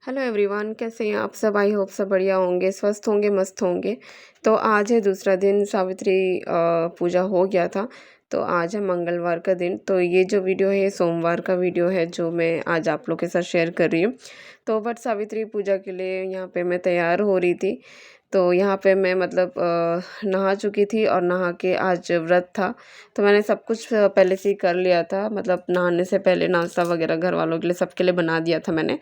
Hello everyone, कैसे हैं आप सब। आई होप सब बढ़िया होंगे, स्वस्थ होंगे, मस्त होंगे। तो आज है दूसरा दिन, सावित्री पूजा हो गया था। तो आज है मंगलवार का दिन। तो ये जो वीडियो है ये सोमवार का वीडियो है जो मैं आज आप लोग के साथ शेयर कर रही हूँ। तो वट सावित्री पूजा के लिए यहाँ पे मैं तैयार हो रही थी। तो यहाँ पे मैं मतलब नहा चुकी थी और नहा के आज व्रत था। तो मैंने सब कुछ पहले से ही कर लिया था, मतलब नहाने से पहले नाश्ता वगैरह घर वालों के लिए, सबके लिए बना दिया था मैंने।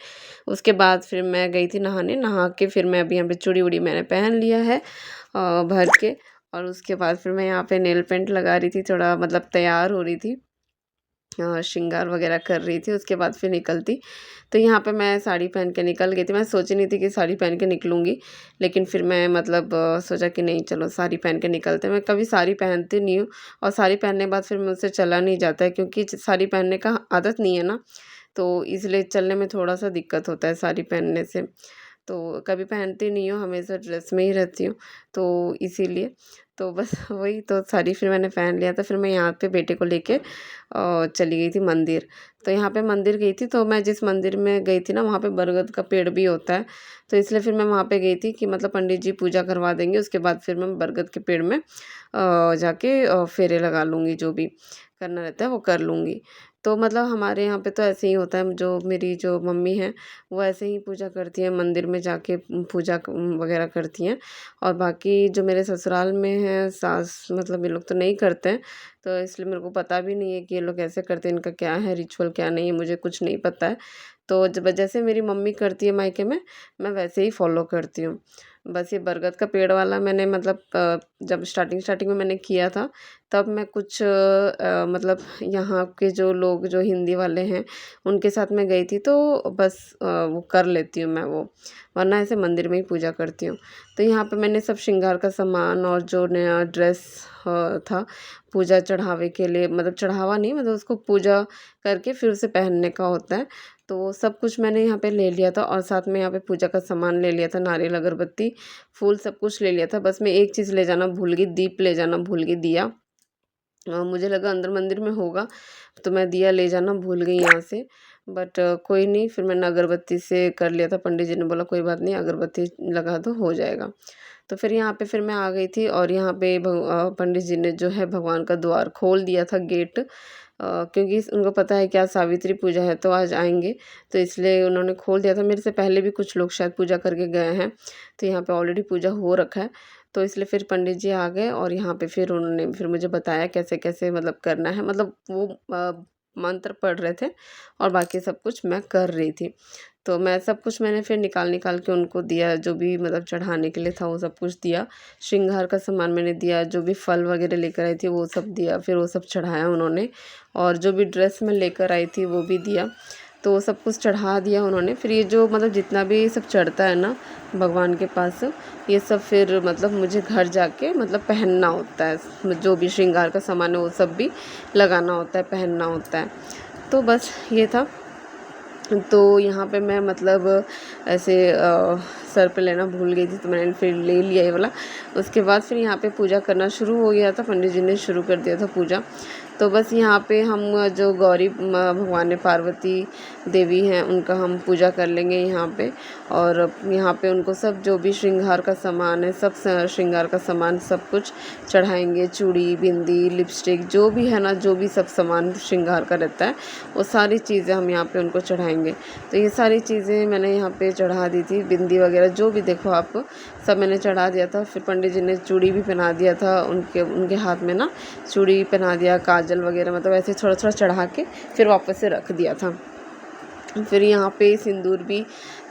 उसके बाद फिर मैं गई थी नहाने, नहा के फिर मैं अभी यहाँ पे चूड़ी वूड़ी मैंने पहन लिया है भर के। और उसके बाद फिर मैं यहाँ पे नेल पेंट लगा रही थी, थोड़ा मतलब तैयार हो रही थी, श्रृंगार वगैरह कर रही थी। उसके बाद फिर निकलती। तो यहाँ पे मैं साड़ी पहन के निकल गई थी। मैं सोची नहीं थी कि साड़ी पहन के निकलूँगी, लेकिन फिर मैं मतलब सोचा कि नहीं चलो साड़ी पहन के निकलते हैं। मैं कभी साड़ी पहनती नहीं हूँ और साड़ी पहनने के बाद फिर मुझसे चला नहीं जाता है, क्योंकि साड़ी पहनने का आदत नहीं है ना। तो इसलिए चलने में थोड़ा-सा दिक्कत होता है साड़ी पहनने से। तो कभी पहनती नहीं हूँ, हमेशा ड्रेस में ही रहती हूँ, तो इसीलिए। तो बस वही तो साड़ी फिर मैंने पहन लिया था। फिर मैं यहाँ पे बेटे को लेके चली गई थी मंदिर। तो यहाँ पे मंदिर गई थी, तो मैं जिस मंदिर में गई थी ना वहाँ पे बरगद का पेड़ भी होता है। तो इसलिए फिर मैं वहाँ पे गई थी कि मतलब पंडित जी पूजा करवा देंगे, उसके बाद फिर मैं बरगद के पेड़ में जाके फेरे लगा लूँगी, जो भी करना रहता है वो कर लूँगी। तो मतलब हमारे यहाँ पे तो ऐसे ही होता है, जो मेरी जो मम्मी हैं वो ऐसे ही पूजा करती हैं, मंदिर में जाके पूजा वगैरह करती हैं। और बाकी जो मेरे ससुराल में हैं सास, मतलब ये लोग तो नहीं करते हैं। तो इसलिए मेरे को पता भी नहीं है कि ये लोग कैसे करते हैं, इनका क्या है रिचुअल क्या नहीं है, मुझे कुछ नहीं पता है। तो जब जैसे मेरी मम्मी करती है मायके में, मैं वैसे ही फॉलो करती हूँ। बस ये बरगद का पेड़ वाला मैंने मतलब जब स्टार्टिंग में मैंने किया था, तब मैं कुछ मतलब यहाँ के जो लोग जो हिंदी वाले हैं उनके साथ मैं गई थी, तो बस वो कर लेती हूँ मैं वो, वरना ऐसे मंदिर में ही पूजा करती हूँ। तो यहाँ पे मैंने सब श्रृंगार का सामान और जो नया ड्रेस था पूजा चढ़ावे के लिए, मतलब चढ़ावा नहीं, मतलब उसको पूजा करके फिर उसे पहनने का होता है। तो वो सब कुछ मैंने यहाँ पे ले लिया था और साथ में यहाँ पे पूजा का सामान ले लिया था, नारियल, अगरबत्ती, फूल सब कुछ ले लिया था। बस मैं एक चीज़ ले जाना भूल गई, दीप ले जाना भूल गई, दिया। मुझे लगा अंदर मंदिर में होगा, तो मैं दिया ले जाना भूल गई यहाँ से। बट कोई नहीं, फिर मैंने अगरबत्ती से कर लिया था। पंडित जी ने बोला कोई बात नहीं, अगरबत्ती लगा दो हो जाएगा। तो फिर यहाँ पे फिर मैं आ गई थी और यहाँ पे पंडित जी ने जो है भगवान का द्वार खोल दिया था, गेट। क्योंकि उनको पता है कि आज सावित्री पूजा है तो आज आएंगे, तो इसलिए उन्होंने खोल दिया था। मेरे से पहले भी कुछ लोग शायद पूजा करके गए हैं, तो यहाँ पे ऑलरेडी पूजा हो रखा है। तो इसलिए फिर पंडित जी आ गए और यहाँ पे फिर उन्होंने फिर मुझे बताया कैसे कैसे मतलब करना है, मतलब वो मंत्र पढ़ रहे थे और बाकी सब कुछ मैं कर रही थी। तो मैं सब कुछ मैंने फिर निकाल निकाल के उनको दिया, जो भी मतलब चढ़ाने के लिए था वो सब कुछ दिया। श्रृंगार का सामान मैंने दिया, जो भी फल वगैरह लेकर आई थी वो सब दिया, फिर वो सब चढ़ाया उन्होंने। और जो भी ड्रेस मैं लेकर आई थी वो भी दिया। तो वो सब कुछ चढ़ा दिया उन्होंने। फिर ये जो मतलब जितना भी सब चढ़ता है ना भगवान के पास, ये सब फिर मतलब मुझे घर जाके मतलब पहनना होता है, जो भी श्रृंगार का सामान है वो सब भी लगाना होता है, पहनना होता है। तो बस ये था। तो यहाँ पे मैं मतलब ऐसे सर पे लेना भूल गई थी, तो मैंने फिर ले लिया ये वाला। उसके बाद फिर यहाँ पे पूजा करना शुरू हो गया था, पंडित जी ने शुरू कर दिया था पूजा। तो बस यहाँ पे हम जो गौरी भगवान है, पार्वती देवी हैं, उनका हम पूजा कर लेंगे यहाँ पे। और यहाँ पे उनको सब जो भी श्रृंगार का सामान है, सब श्रृंगार का सामान सब कुछ चढ़ाएंगे, चूड़ी, बिंदी, लिपस्टिक, जो भी है ना, जो भी सब सामान श्रृंगार का रहता है वो सारी चीज़ें हम यहाँ पे उनको चढ़ाएंगे। तो ये सारी चीज़ें मैंने यहाँ पे चढ़ा दी थी, बिंदी वगैरह जो भी देखो आप, सब मैंने चढ़ा दिया था। फिर पंडित जी ने चूड़ी भी पहना दिया था, उनके उनके हाथ में ना चूड़ी पहना दिया, काजल वगैरह, मतलब ऐसे थोड़ा थोड़ा चढ़ा के फिर वापस से रख दिया था। फिर यहाँ पे सिंदूर भी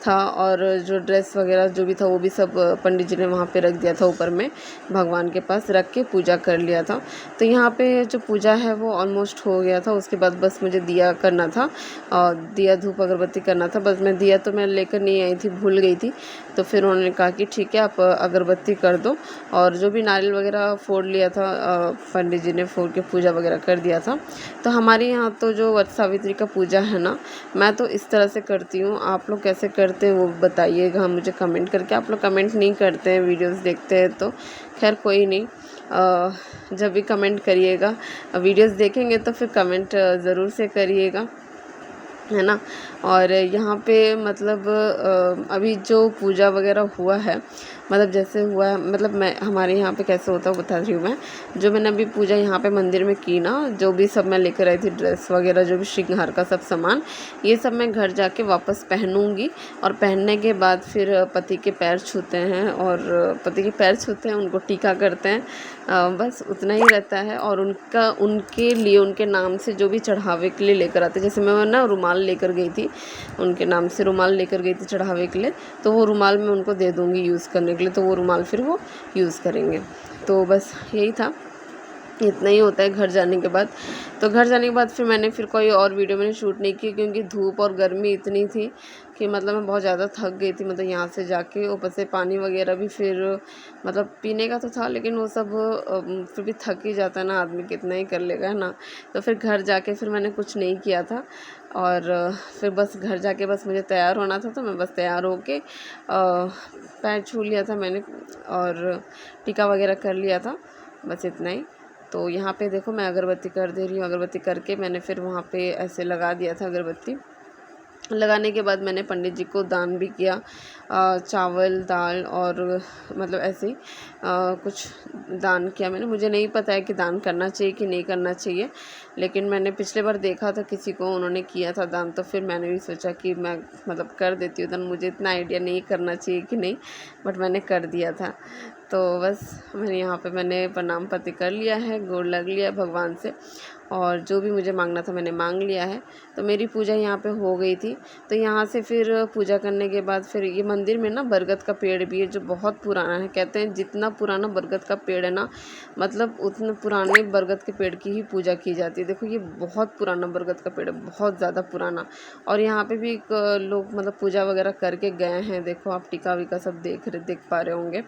था और जो ड्रेस वगैरह जो भी था वो भी सब पंडित जी ने वहाँ पे रख दिया था, ऊपर में भगवान के पास रख के पूजा कर लिया था। तो यहाँ पे जो पूजा है वो ऑलमोस्ट हो गया था। उसके बाद बस मुझे दिया करना था और दिया धूप अगरबत्ती करना था। बस मैं दिया तो मैं लेकर नहीं आई थी, भूल गई थी। तो फिर उन्होंने कहा कि ठीक है आप अगरबत्ती कर दो। और जो भी नारियल वगैरह फोड़ लिया था, पंडित जी ने फोड़ के पूजा वगैरह कर दिया था। तो हमारे यहाँ तो जो वट सावित्री का पूजा है ना, मैं तो इस तरह से करती हूँ। आप लोग कैसे करते हैं वो बताइएगा मुझे कमेंट करके। आप लोग कमेंट नहीं करते हैं, वीडियोस देखते हैं, तो खैर कोई नहीं। जब भी कमेंट करिएगा, वीडियोस देखेंगे तो फिर कमेंट ज़रूर से करिएगा। है ना। और यहाँ पे मतलब अभी जो पूजा वगैरह हुआ है, मतलब जैसे हुआ है, मतलब मैं हमारे यहाँ पे कैसे होता है बता रही हूँ मैं। जो मैंने अभी पूजा यहाँ पे मंदिर में की ना, जो भी सब मैं लेकर आई थी, ड्रेस वगैरह, जो भी श्रृंगार का सब सामान, ये सब मैं घर जाके वापस पहनूँगी। और पहनने के बाद फिर पति के पैर छूते हैं, और पति के पैर छूते हैं, उनको टीका करते हैं। बस उतना ही रहता है। और उनके लिए, उनके नाम से जो भी चढ़ावे के लिए लेकर आते हैं, जैसे मैं ना रुमाल लेकर गई थी, उनके नाम से रुमाल लेकर गई थी चढ़ावे के लिए, तो वो रुमाल मैं उनको दे दूँगी यूज़ करने के लिए, तो वो रुमाल फिर वो यूज़ करेंगे। तो बस यही था, इतना ही होता है घर जाने के बाद। तो घर जाने के बाद फिर मैंने फिर कोई और वीडियो मैंने शूट नहीं की, क्योंकि धूप और गर्मी इतनी थी कि मतलब मैं बहुत ज़्यादा थक गई थी, मतलब यहाँ से जाके। ऊपर से पानी वगैरह भी फिर मतलब पीने का तो था, लेकिन वो सब फिर भी थक ही जाता है ना आदमी, कितना ही कर लेगा, है ना। तो फिर घर जाके फिर मैंने कुछ नहीं किया था, और फिर बस घर जाके बस मुझे तैयार होना था, तो मैं बस तैयार होके पैर छू लिया था मैंने, और टीका वगैरह कर लिया था, बस इतना ही। तो यहाँ पे देखो मैं अगरबत्ती कर दे रही हूँ। अगरबत्ती करके मैंने फिर वहाँ पे ऐसे लगा दिया था अगरबत्ती। लगाने के बाद मैंने पंडित जी को दान भी किया, चावल, दाल, और मतलब ऐसे ही कुछ दान किया मैंने। मुझे नहीं पता है कि दान करना चाहिए कि नहीं करना चाहिए, लेकिन मैंने पिछले बार देखा था किसी को, उन्होंने किया था दान, तो फिर मैंने भी सोचा कि मैं मतलब कर देती हूँ दान। मुझे इतना आइडिया नहीं करना चाहिए कि नहीं, बट मैंने कर दिया था। तो बस मैंने यहाँ पे मैंने प्रणाम पाती कर लिया है, गोड़ लग लिया भगवान से, और जो भी मुझे मांगना था मैंने मांग लिया है। तो मेरी पूजा यहाँ पे हो गई थी। तो यहाँ से फिर पूजा करने के बाद फिर ये मंदिर में ना बरगद का पेड़ भी है, जो बहुत पुराना है। कहते हैं जितना पुराना बरगद का पेड़ है ना, मतलब उतने पुराने बरगद के पेड़ की ही पूजा की जाती है। देखो ये बहुत पुराना बरगद का पेड़ है, बहुत ज़्यादा पुराना। और यहाँ पे भी एक लोग मतलब पूजा वगैरह करके गए हैं। देखो आप टीका वीका सब देख पा रहे होंगे।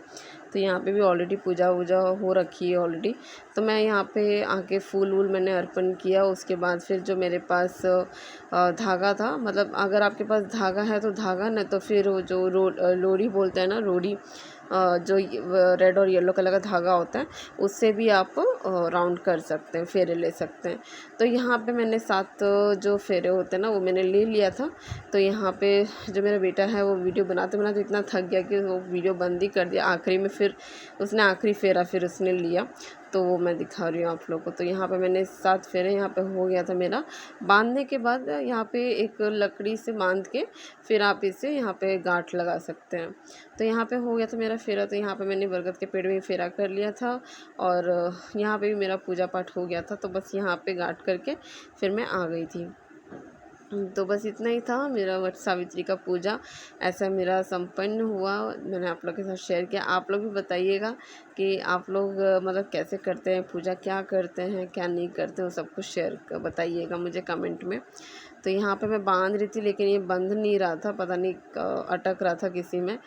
तो यहाँ पे भी ऑलरेडी पूजा वूजा हो रखी है ऑलरेडी। तो मैं यहाँ पे आके फूल वूल मैंने अर्पण किया। उसके बाद फिर जो मेरे पास धागा था, मतलब अगर आपके पास धागा है तो धागा, नहीं तो फिर वो जो लोरी बोलते हैं ना, रोड़ी, जो रेड और येलो कलर का धागा होता है, उससे भी आप राउंड कर सकते हैं, फेरे ले सकते हैं। तो यहाँ पे मैंने 7 जो फेरे होते हैं ना, वो मैंने ले लिया था। तो यहाँ पे जो मेरा बेटा है वो वीडियो बनाते बनाते इतना थक गया कि वो वीडियो बंद ही कर दिया। आखिरी में फिर उसने आखिरी फेरा फिर उसने लिया, तो वो मैं दिखा रही हूँ आप लोग को। तो यहाँ पे मैंने 7 फेरे यहाँ पे हो गया था मेरा। बांधने के बाद यहाँ पे एक लकड़ी से बांध के फिर आप इसे यहाँ पे गांठ लगा सकते हैं। तो यहाँ पे हो गया था मेरा फेरा। तो यहाँ पे मैंने बरगद के पेड़ में फेरा कर लिया था, और यहाँ पे भी मेरा पूजा पाठ हो गया था। तो बस यहाँ पे गांठ करके फिर मैं आ गई थी। तो बस इतना ही था मेरा वट सावित्री का पूजा, ऐसा मेरा संपन्न हुआ। मैंने आप लोग के साथ शेयर किया। आप लोग भी बताइएगा कि आप लोग मतलब कैसे करते हैं पूजा, क्या करते हैं क्या नहीं करते, वो सब कुछ शेयर बताइएगा मुझे कमेंट में। तो यहाँ पे मैं बांध रही थी, लेकिन ये बंध नहीं रहा था, पता नहीं अटक रहा था किसी में।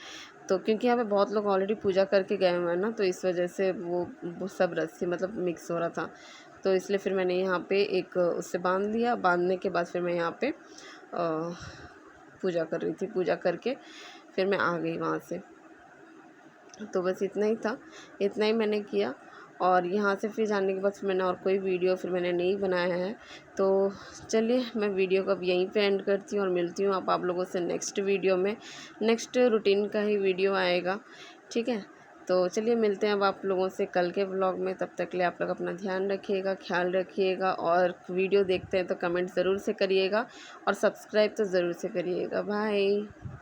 तो क्योंकि यहाँ पे बहुत लोग ऑलरेडी पूजा करके गए हुए हैं ना, तो इस वजह से वो सब रस्सी मतलब मिक्स हो रहा था। तो इसलिए फिर मैंने यहाँ पे एक उससे बांध दिया। बांधने के बाद फिर मैं यहाँ पे पूजा कर रही थी। पूजा करके फिर मैं आ गई वहाँ से। तो बस इतना ही था, इतना ही मैंने किया। और यहाँ से फिर जाने के बाद फिर मैंने और कोई वीडियो फिर मैंने नहीं बनाया है। तो चलिए मैं वीडियो को अब यहीं पे एंड करती हूँ, और मिलती हूँ आप लोगों से नेक्स्ट वीडियो में। नेक्स्ट रूटीन का ही वीडियो आएगा, ठीक है। तो चलिए मिलते हैं अब आप लोगों से कल के व्लॉग में। तब तक के लिए आप लोग अपना ध्यान रखिएगा, ख्याल रखिएगा, और वीडियो देखते हैं तो कमेंट ज़रूर से करिएगा, और सब्सक्राइब तो ज़रूर से करिएगा। बाय।